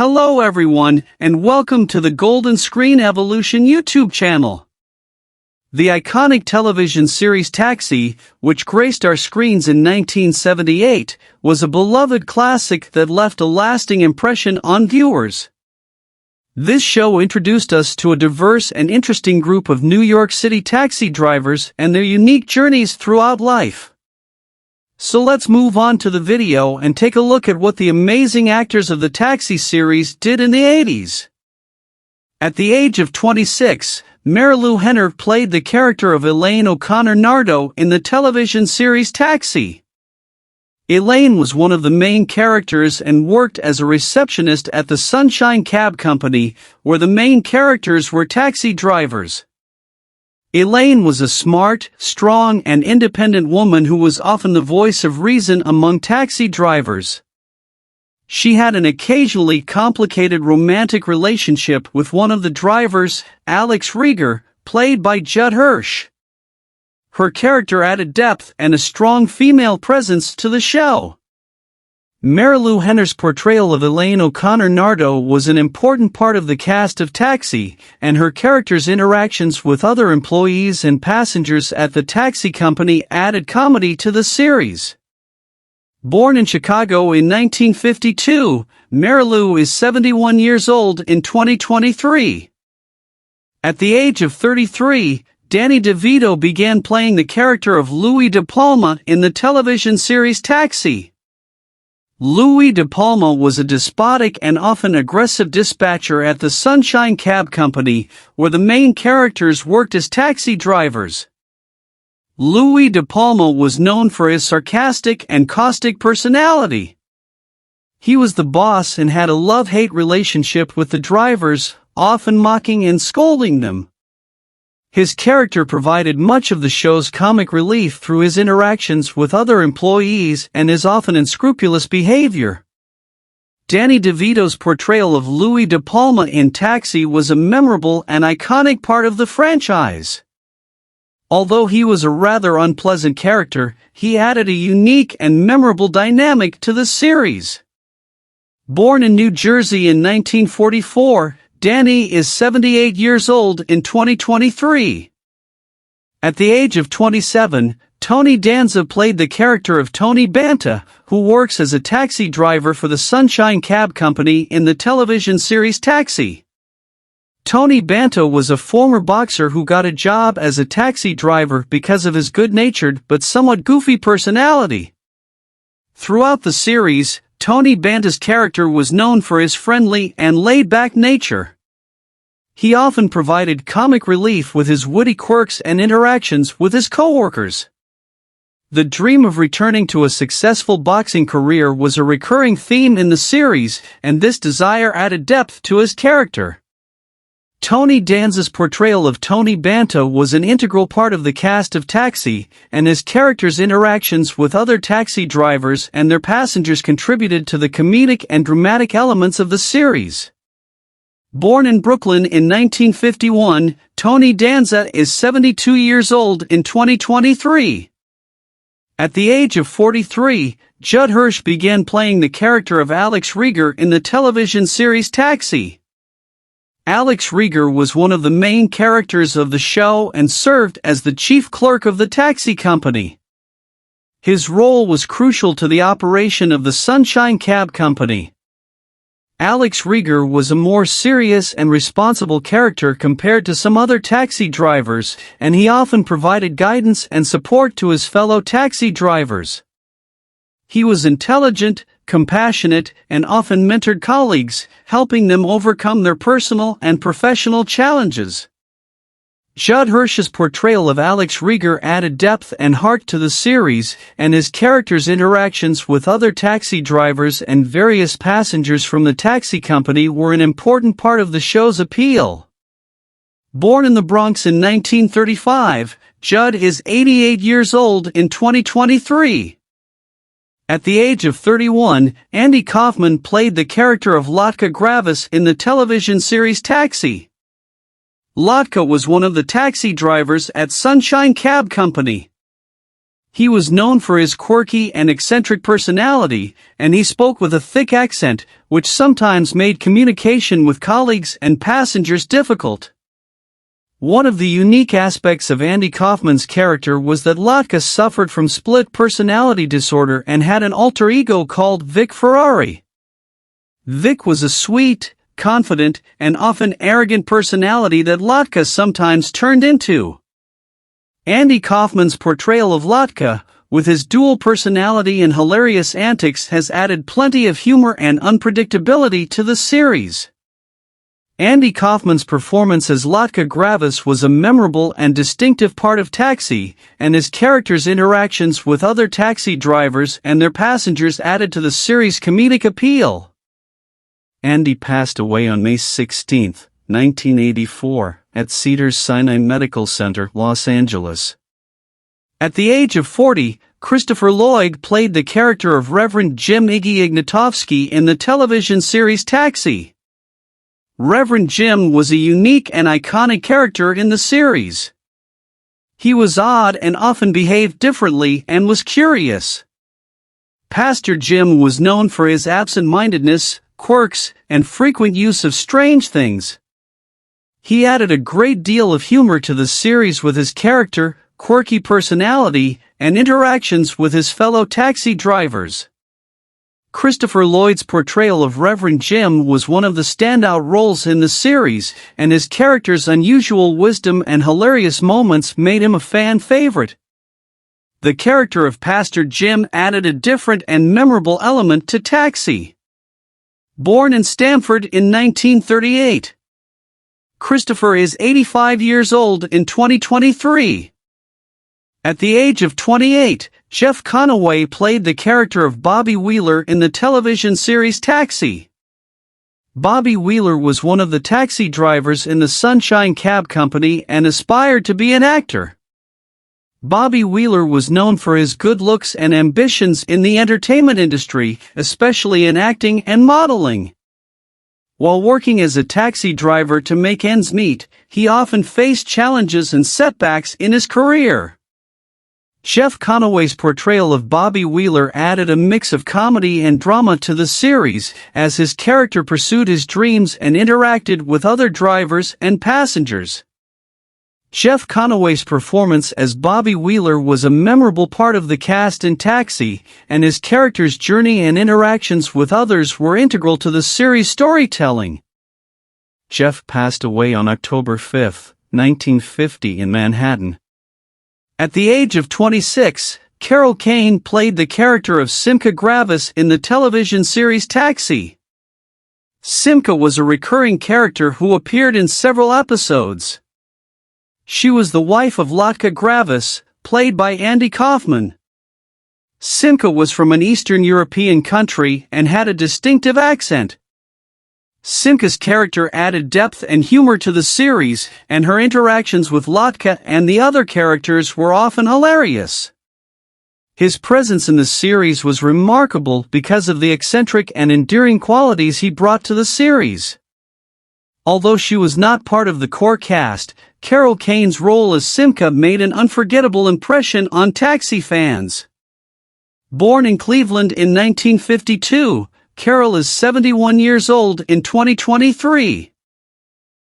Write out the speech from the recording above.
Hello everyone, and welcome to the Golden Screen Evolution YouTube channel. The iconic television series Taxi, which graced our screens in 1978, was a beloved classic that left a lasting impression on viewers. This show introduced us to a diverse and interesting group of New York City taxi drivers and their unique journeys throughout life. So let's move on to the video and take a look at what the amazing actors of the Taxi series did in the 80s. At the age of 26, Louie De Palma played the character of Elaine O'Connor Nardo in the television series Taxi. Elaine was one of the main characters and worked as a receptionist at the Sunshine Cab Company, where the main characters were taxi drivers. Elaine was a smart, strong, and independent woman who was often the voice of reason among taxi drivers. She had an occasionally complicated romantic relationship with one of the drivers, Alex Rieger, played by Judd Hirsch. Her character added depth and a strong female presence to the show. Louie De Palma's portrayal of Elaine O'Connor Nardo was an important part of the cast of Taxi, and her character's interactions with other employees and passengers at the taxi company added comedy to the series. Born in Chicago in 1952, Louie is 71 years old in 2023. At the age of 33, DeVito began playing the character of Louie De Palma in the television series Taxi. Louie De Palma was a despotic and often aggressive dispatcher at the Sunshine Cab Company, where the main characters worked as taxi drivers. Louie De Palma was known for his sarcastic and caustic personality. He was the boss and had a love-hate relationship with the drivers, often mocking and scolding them. His character provided much of the show's comic relief through his interactions with other employees and his often unscrupulous behavior. DeVito's portrayal of Louie De Palma in Taxi was a memorable and iconic part of the franchise. Although he was a rather unpleasant character, he added a unique and memorable dynamic to the series. Born in New Jersey in 1944, Danny is 78 years old in 2023. At the age of 27, Tony Danza played the character of Tony Banta, who works as a taxi driver for the Sunshine Cab Company in the television series Taxi. Tony Banta was a former boxer who got a job as a taxi driver because of his good-natured but somewhat goofy personality. Throughout the series, Tony Banta's character was known for his friendly and laid-back nature. He often provided comic relief with his witty quirks and interactions with his coworkers. The dream of returning to a successful boxing career was a recurring theme in the series, and this desire added depth to his character. Tony Danza's portrayal of Tony Banta was an integral part of the cast of Taxi, and his character's interactions with other taxi drivers and their passengers contributed to the comedic and dramatic elements of the series. Born in Brooklyn in 1951, Tony Danza is 72 years old in 2023. At the age of 43, Judd Hirsch began playing the character of Alex Rieger in the television series Taxi. Alex Rieger was one of the main characters of the show and served as the chief clerk of the taxi company. His role was crucial to the operation of the Sunshine Cab Company. Alex Rieger was a more serious and responsible character compared to some other taxi drivers, and he often provided guidance and support to his fellow taxi drivers. He was intelligent, compassionate, and often mentored colleagues, helping them overcome their personal and professional challenges. Judd Hirsch's portrayal of Alex Rieger added depth and heart to the series, and his character's interactions with other taxi drivers and various passengers from the taxi company were an important part of the show's appeal. Born in the Bronx in 1935, Judd is 88 years old in 2023. At the age of 31, Andy Kaufman played the character of Lotka Gravis in the television series Taxi. Lotka was one of the taxi drivers at Sunshine Cab Company. He was known for his quirky and eccentric personality, and he spoke with a thick accent, which sometimes made communication with colleagues and passengers difficult. One of the unique aspects of Andy Kaufman's character was that Lotka suffered from split personality disorder and had an alter ego called Vic Ferrari. Vic was a sweet, confident, and often arrogant personality that Lotka sometimes turned into. Andy Kaufman's portrayal of Lotka, with his dual personality and hilarious antics, has added plenty of humor and unpredictability to the series. Andy Kaufman's performance as Lotka Gravis was a memorable and distinctive part of Taxi, and his character's interactions with other taxi drivers and their passengers added to the series' comedic appeal. Andy passed away on May 16, 1984, at Cedars-Sinai Medical Center, Los Angeles. At the age of 40, Christopher Lloyd played the character of Reverend Jim Iggy Ignatowski in the television series Taxi. Reverend Jim was a unique and iconic character in the series. He was odd and often behaved differently and was curious. Pastor Jim was known for his absent-mindedness, quirks, and frequent use of strange things. He added a great deal of humor to the series with his character, quirky personality, and interactions with his fellow taxi drivers. Christopher Lloyd's portrayal of Reverend Jim was one of the standout roles in the series, and his character's unusual wisdom and hilarious moments made him a fan favorite. The character of Pastor Jim added a different and memorable element to Taxi. Born in Stamford in 1938, Christopher is 85 years old in 2023. At the age of 28, Jeff Conaway played the character of Bobby Wheeler in the television series Taxi. Bobby Wheeler was one of the taxi drivers in the Sunshine Cab Company and aspired to be an actor. Bobby Wheeler was known for his good looks and ambitions in the entertainment industry, especially in acting and modeling. While working as a taxi driver to make ends meet, he often faced challenges and setbacks in his career. Jeff Conaway's portrayal of Bobby Wheeler added a mix of comedy and drama to the series, as his character pursued his dreams and interacted with other drivers and passengers. Jeff Conaway's performance as Bobby Wheeler was a memorable part of the cast in Taxi, and his character's journey and interactions with others were integral to the series' storytelling. Jeff passed away on October 5, 1950 in Manhattan. At the age of 26, Carol Kane played the character of Simca Gravis in the television series Taxi. Simca was a recurring character who appeared in several episodes. She was the wife of Lotka Gravis, played by Andy Kaufman. Simca was from an Eastern European country and had a distinctive accent. Simca's character added depth and humor to the series, and her interactions with Lotka and the other characters were often hilarious. His presence in the series was remarkable because of the eccentric and endearing qualities he brought to the series. Although she was not part of the core cast, Carol Kane's role as Simca made an unforgettable impression on Taxi fans. Born in Cleveland in 1952, Carol is 71 years old in 2023.